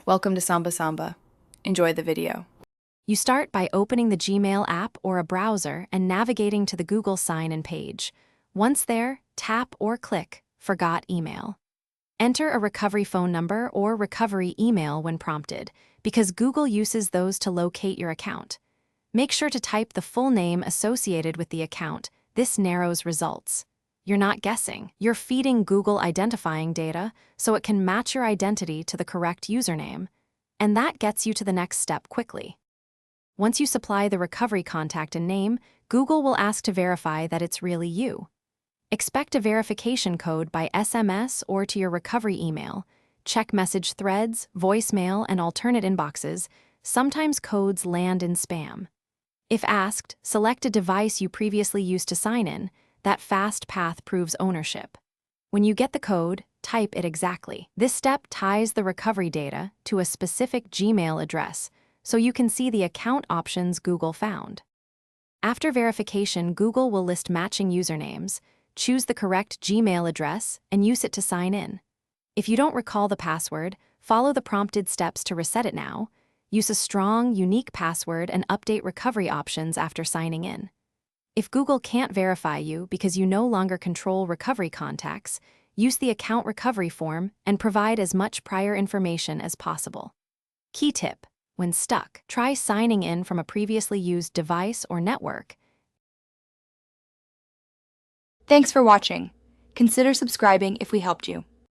Welcome to Samba Samba. Enjoy the video. You start by opening the Gmail app or a browser and navigating to the Google sign-in page. Once there, tap or click Forgot Email. Enter a recovery phone number or recovery email when prompted, because Google uses those to locate your account. Make sure to type the full name associated with the account. This narrows results. You're not guessing. You're feeding Google identifying data so it can match your identity to the correct username, and that gets you to the next step quickly. Once you supply the recovery contact and name, Google will ask to verify that it's really you. Expect a verification code by SMS or to your recovery email. Check message threads, voicemail, and alternate inboxes. Sometimes codes land in spam. If asked, select a device you previously used to sign in. That fast path proves ownership. When you get the code, type it exactly. This step ties the recovery data to a specific Gmail address, so you can see the account options Google found. After verification, Google will list matching usernames. Choose the correct Gmail address and use it to sign in. If you don't recall the password, follow the prompted steps to reset it now. Use a strong, unique password and update recovery options after signing in. If Google can't verify you because you no longer control recovery contacts, use the account recovery form and provide as much prior information as possible. Key tip: when stuck, try signing in from a previously used device or network. Thanks for watching. Consider subscribing if we helped you.